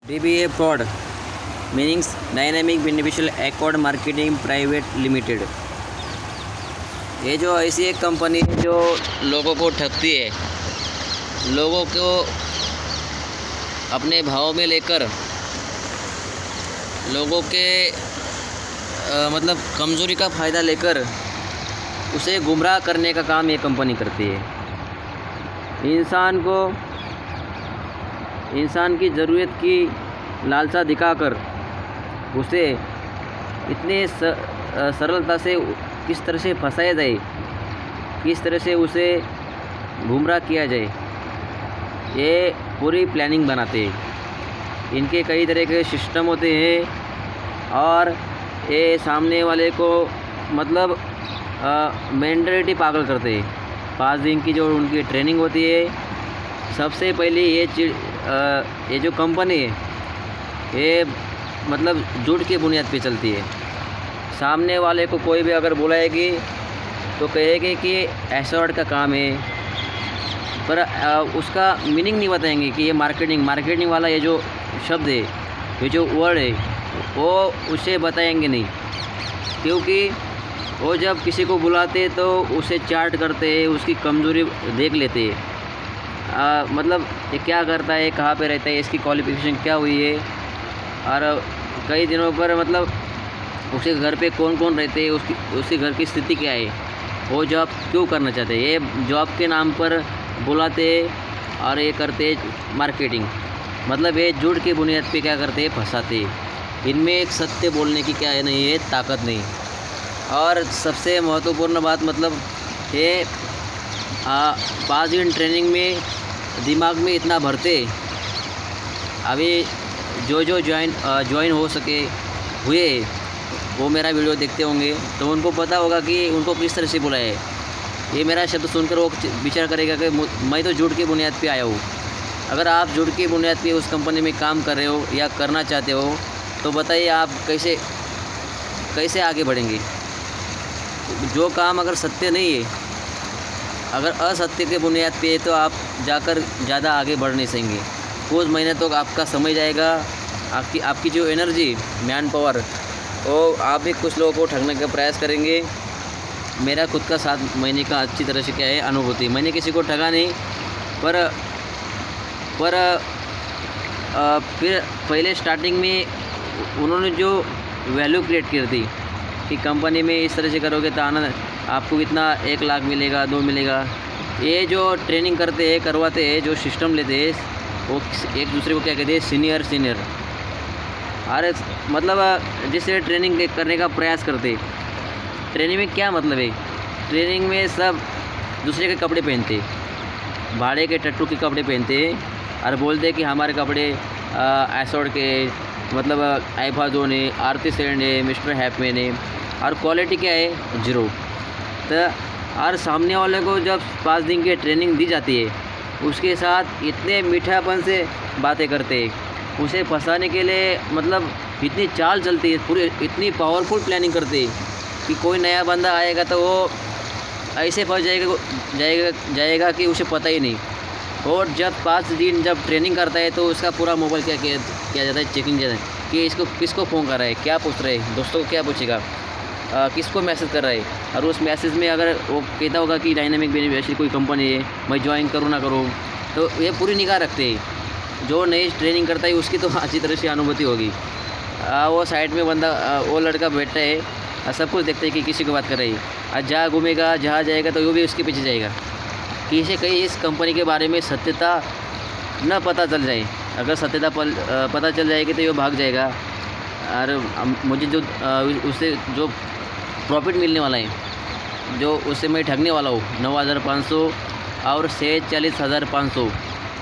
DBA fraud meanings dynamic beneficial accord marketing private limited. ये जो ऐसी एक कंपनी है जो लोगों को ठगती है, लोगों को अपने भाव में लेकर लोगों के मतलब कमज़ोरी का फ़ायदा लेकर उसे गुमराह करने का काम ये कंपनी करती है। इंसान की ज़रूरत की लालसा दिखाकर उसे इतने सरलता से किस तरह से फंसाया जाए, किस तरह से उसे गुमराह किया जाए, ये पूरी प्लानिंग बनाते हैं। इनके कई तरह के सिस्टम होते हैं और ये सामने वाले को मतलब मेंटलिटी पागल करते हैं। 5 दिन की जो उनकी ट्रेनिंग होती है, सबसे पहले ये जो कंपनी है ये मतलब झूठ की बुनियाद पे चलती है। सामने वाले को कोई भी अगर बुलाएगी तो कहेगी कि एसोर्ट का काम है, पर उसका मीनिंग नहीं बताएंगे कि ये मार्केटिंग वाला ये जो शब्द है, ये जो वर्ड है, वो उसे बताएंगे नहीं, क्योंकि वो जब किसी को बुलाते तो उसे चार्ट करते हैं, उसकी कमज़ोरी देख लेते हैं। मतलब ये क्या करता है, कहाँ पे रहता है, इसकी क्वालिफ़िकेशन क्या हुई है, और कई दिनों पर मतलब उसके घर पे कौन कौन रहते हैं, उसके घर की स्थिति क्या है, वो जॉब क्यों करना चाहते हैं। ये जॉब के नाम पर बुलाते और ये करते मार्केटिंग, मतलब ये झूठ की बुनियाद पे क्या करते हैं, फंसाते। इनमें एक सत्य बोलने की क्या है नहीं है, ताकत नहीं। और सबसे महत्वपूर्ण बात मतलब ये 5 दिन ट्रेनिंग में दिमाग में इतना भरते, अभी जो ज्वाइन हो सके हुए वो मेरा वीडियो देखते होंगे तो उनको पता होगा कि उनको किस तरह से बुलाया है। ये मेरा शब्द सुनकर वो विचार करेगा कि मैं तो झूठ की बुनियाद पे आया हूँ। अगर आप झूठ की बुनियाद पे उस कंपनी में काम कर रहे हो या करना चाहते हो तो बताइए आप कैसे आगे बढ़ेंगे। जो काम अगर सत्य नहीं है, अगर असत्य के बुनियाद पे है, तो आप जाकर ज़्यादा आगे बढ़ नहीं सकेंगे। कुछ महीने तक आपका समय जाएगा, आपकी जो एनर्जी, मैन पावर, वो आप भी कुछ लोगों को ठगने का प्रयास करेंगे। मेरा खुद का 7 महीने का अच्छी तरह से क्या है अनुभूति। मैंने किसी को ठगा नहीं, पर फिर पहले स्टार्टिंग में उन्होंने जो वैल्यू क्रिएट की थी कि कंपनी में इस तरह से करोगे तो आना आपको इतना 1 लाख मिलेगा, 2 मिलेगा। ये जो ट्रेनिंग करवाते हैं, जो सिस्टम लेते हैं, वो एक दूसरे को क्या कहते हैं, सीनियर। अरे मतलब जिससे ट्रेनिंग करने का प्रयास करते। ट्रेनिंग में क्या मतलब है, ट्रेनिंग में सब दूसरे के कपड़े पहनते, भाड़े के टट्टू के कपड़े पहनते और बोलते कि हमारे कपड़े एसोर्ट के, मतलब आईफाजोन है, आरती सैंड है, मिस्टर हैपमैन है, और क्वालिटी क्या है, 0। तो और सामने वाले को जब 5 दिन की ट्रेनिंग दी जाती है, उसके साथ इतने मीठापन से बातें करते, उसे फंसाने के लिए मतलब इतनी चाल चलती है, पूरी इतनी पावरफुल प्लानिंग करते कि कोई नया बंदा आएगा तो वो ऐसे फंस जाएगा कि उसे पता ही नहीं। और जब 5 दिन जब ट्रेनिंग करता है तो उसका पूरा मोबाइल क्या किया जाता है, चेकिंग जाता है कि इसको किसको फ़ोन कर रहा है, क्या पूछ रहा है, दोस्तों को क्या पूछेगा, किसको मैसेज कर रहा है। और उस मैसेज में अगर वो कहता होगा कि डायनामिक बेनिफिशियल कोई कंपनी है, मैं ज्वाइन करूँ ना करूँ, तो ये पूरी निगाह रखते हैं। जो नई ट्रेनिंग करता है उसकी तो अच्छी तरह से अनुभूति होगी। वो साइड में बंदा, वो लड़का बैठा है, सब कुछ देखते हैं कि किसी को बात कर रही है, और जहाँ घूमेगा, जहाँ जाएगा तो वो भी उसके पीछे जाएगा कि इसे कहीं इस कंपनी के बारे में सत्यता न पता चल जाए। अगर सत्यता पता चल जाएगी तो ये भाग जाएगा, और मुझे जो उससे जो प्रॉफिट मिलने वाला है, जो उससे मैं ठगने वाला हूँ 9,500 और 46,500,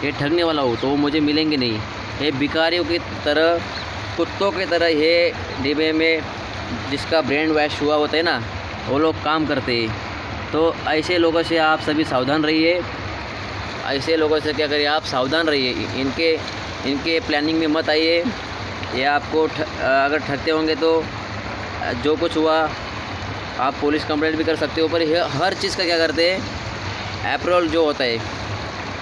ये ठगने वाला हूँ तो वो मुझे मिलेंगे नहीं। ये भिखारियों की तरह, कुत्तों की तरह ये डिब्बे में जिसका ब्रेन वॉश हुआ होता है ना, वो लोग काम करते हैं। तो ऐसे लोगों से आप सभी सावधान रहिए। ऐसे लोगों से क्या करिए, आप सावधान रहिए, इनके प्लानिंग में मत आइए। ये आपको अगर ठगते होंगे तो जो कुछ हुआ आप पुलिस कंप्लेंट भी कर सकते हो। पर हर चीज़ का क्या करते हैं, अप्रूवल जो होता है,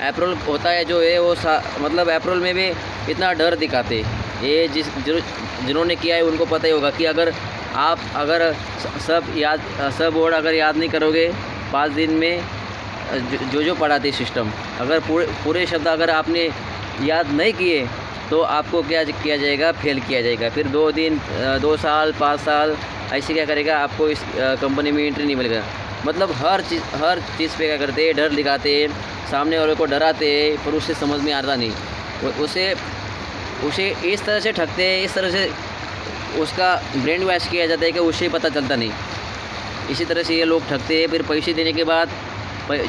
अप्रैल होता है जो है वो मतलब अप्रैल में भी इतना डर दिखाते। ये जिन्होंने किया है उनको पता ही होगा कि अगर आप सब वर्ड अगर याद नहीं करोगे 5 दिन में जो पढ़ाते सिस्टम, अगर पूरे शब्द अगर आपने याद नहीं किए तो आपको क्या किया जाएगा, फेल किया जाएगा। फिर 2 दिन 2 साल 5 साल ऐसे क्या करेगा, आपको इस कंपनी में एंट्री नहीं मिलेगा। मतलब हर चीज़ पे क्या करते हैं, डर दिखाते, सामने वाले को डराते, पर उससे समझ में आता नहीं। उसे इस तरह से ठगते हैं, इस तरह से उसका ब्रेन वॉश किया जाता है कि उसे पता चलता नहीं। इसी तरह से ये लोग ठगते हैं। फिर पैसे देने के बाद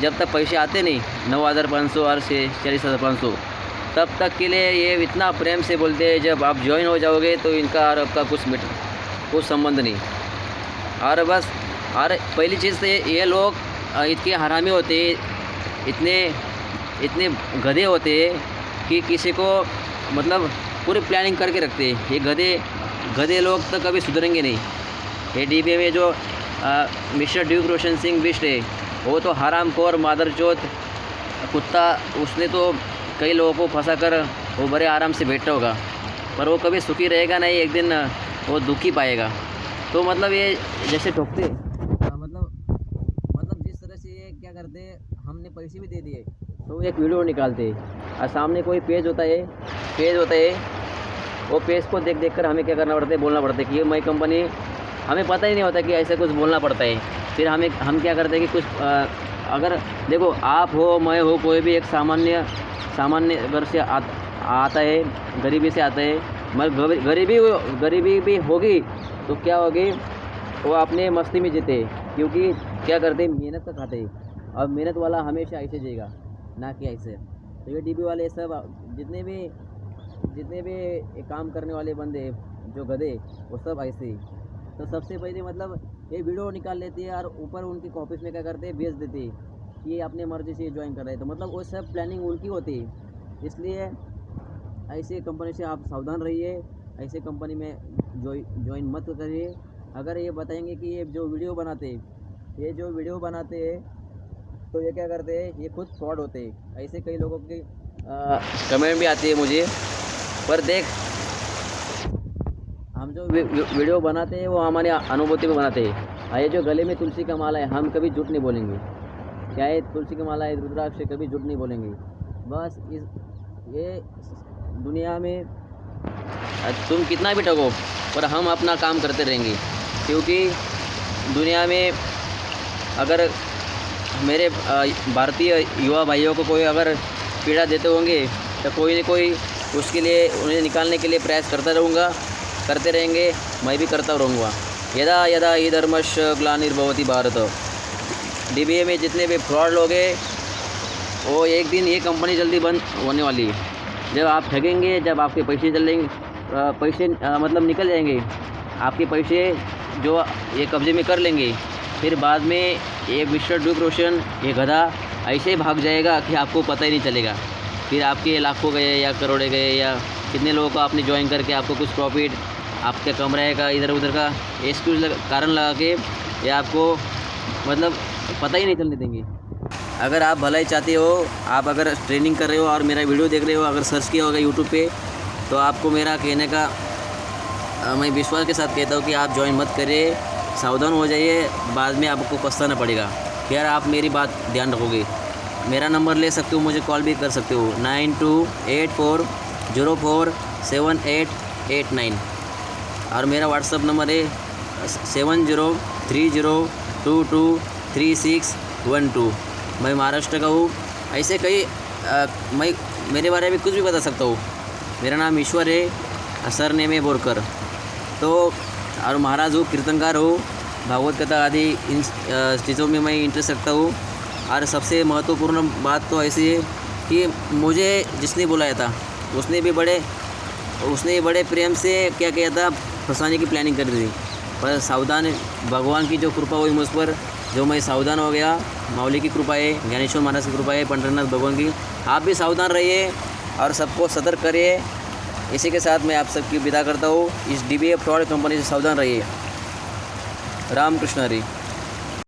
जब तक पैसे आते नहीं 9,500 और से 40,500 तब तक के लिए ये इतना प्रेम से बोलते हैं, जब आप ज्वाइन हो जाओगे तो इनका और आपका कुछ संबंध नहीं। और बस और पहली चीज़ तो ये लोग इतने हरामी होते हैं, इतने गधे होते हैं कि किसी को मतलब पूरी प्लानिंग करके रखते हैं। ये गधे लोग तो कभी सुधरेंगे नहीं। ये डीबीए में जो मिस्टर ड्यूक रोशन सिंह बिष्ट है, वो तो हरामखोर मादरचोद कुत्ता, उसने तो कई लोगों को फंसा कर वो बड़े आराम से बैठा होगा, पर वो कभी सुखी रहेगा नहीं, एक दिन वो दुखी पाएगा। तो मतलब ये जैसे ठोकते मतलब जिस तरह से ये क्या करते, हमने पैसे भी दे दिए तो एक वीडियो निकालते और सामने कोई पेज होता है, वो पेज को देख कर हमें क्या करना पड़ता है, बोलना पड़ता है कि ये मई कंपनी। हमें पता ही नहीं होता कि ऐसे कुछ बोलना पड़ता है। फिर हम क्या करते हैं कि कुछ अगर देखो आप हो, मैं हो, कोई भी एक सामान्य घर से आता है, गरीबी से आता है, मगर गरीबी भी होगी तो क्या होगी, वो अपने मस्ती में जीते, क्योंकि क्या करते, मेहनत का खाते हैं। और मेहनत वाला हमेशा ऐसे जाएगा, ना कि ऐसे। तो ये डीबी वाले सब जितने भी काम करने वाले बंदे जो गधे, वो सब ऐसे ही। तो सबसे पहले मतलब ये वीडियो निकाल लेती है और ऊपर उनकी कॉपीज में क्या करते हैं, भेज देते हैं कि ये अपने मर्जी से ज्वाइन कर रहे हैं। तो मतलब वो सब प्लानिंग उनकी होती है। इसलिए ऐसे कंपनी से आप सावधान रहिए, ऐसे कंपनी में ज्वाइन मत करिए। अगर ये बताएंगे कि ये जो वीडियो बनाते हैं तो ये क्या करते हैं, ये खुद फ्रॉड होते हैं। ऐसे कई लोगों की कमेंट भी आती है मुझे। पर देख, हम जो वीडियो बनाते हैं वो हमारे अनुभूति में बनाते हैं। ये जो गले में तुलसी का माला है, हम कभी झूठ नहीं बोलेंगे। क्या है, तुलसी का माला है, रुद्राक्ष से कभी झूठ नहीं बोलेंगे। बस ये दुनिया में तुम कितना भी ठगो, पर हम अपना काम करते रहेंगे। क्योंकि दुनिया में अगर मेरे भारतीय युवा भाइयों को कोई अगर पीड़ा देते होंगे तो कोई न कोई उसके लिए, उन्हें निकालने के लिए प्रयास करते रहेंगे। मैं भी करता रहूँगा। यदा यदा हि धर्मस्य ग्लानिर्भवति भारत। डीबीए में जितने भी फ्रॉड लोग हैं, वो एक दिन ये कंपनी जल्दी बंद होने वाली है। जब आप ठगेंगे, जब आपके पैसे मतलब निकल जाएंगे, आपके पैसे जो ये कब्जे में कर लेंगे, फिर बाद में ये मिस्टर ड्यूक रोशन, ये गधा ऐसे ही भाग जाएगा कि आपको पता ही नहीं चलेगा। फिर आपके लाखों गए या करोड़े गए, या कितने लोगों को आपने ज्वाइन करके आपको कुछ प्रॉफिट आपके कम रहेगा, इधर उधर का एक्सक्यूज कारण लगा के ये आपको मतलब पता ही नहीं चलने देंगे। अगर आप भलाई चाहते हो, आप अगर ट्रेनिंग कर रहे हो और मेरा वीडियो देख रहे हो, अगर सर्च किया होगा यूट्यूब पे, तो आपको मेरा कहने का मैं विश्वास के साथ कहता हूँ कि आप ज्वाइन मत करिए, सावधान हो जाइए। बाद में आपको पछताना पड़ेगा। यार आप मेरी बात ध्यान रखोगे। मेरा नंबर ले सकते हो, मुझे कॉल भी कर सकते हो 9284047889। और मेरा व्हाट्सअप नंबर है 7030223612। मैं महाराष्ट्र का हूँ। ऐसे कई मैं मेरे बारे में कुछ भी बता सकता हूँ। मेरा नाम ईश्वर है, सरनेम है बोरकर। तो और महाराज हूँ, कीर्तनकार हूँ, भागवत कथा आदि इन चीज़ों में मैं इंटरेस्ट रखता हूँ। और सबसे महत्वपूर्ण बात तो ऐसी है कि मुझे जिसने बुलाया था उसने बड़े प्रेम से क्या किया था, फंसाने की प्लानिंग कर रही थी। पर सावधान, भगवान की जो कृपा हुई मुझ पर, जो मैं सावधान हो गया, माऊली की कृपा है, ज्ञानेश्वर महाराज की कृपा है, पंडरनाथ भगवान की। आप भी सावधान रहिए और सबको सतर्क करिए। इसी के साथ मैं आप सबकी विदा करता हूँ। इस डीबीए फ्रॉड कंपनी से सावधान रहिए। राम कृष्ण हरी।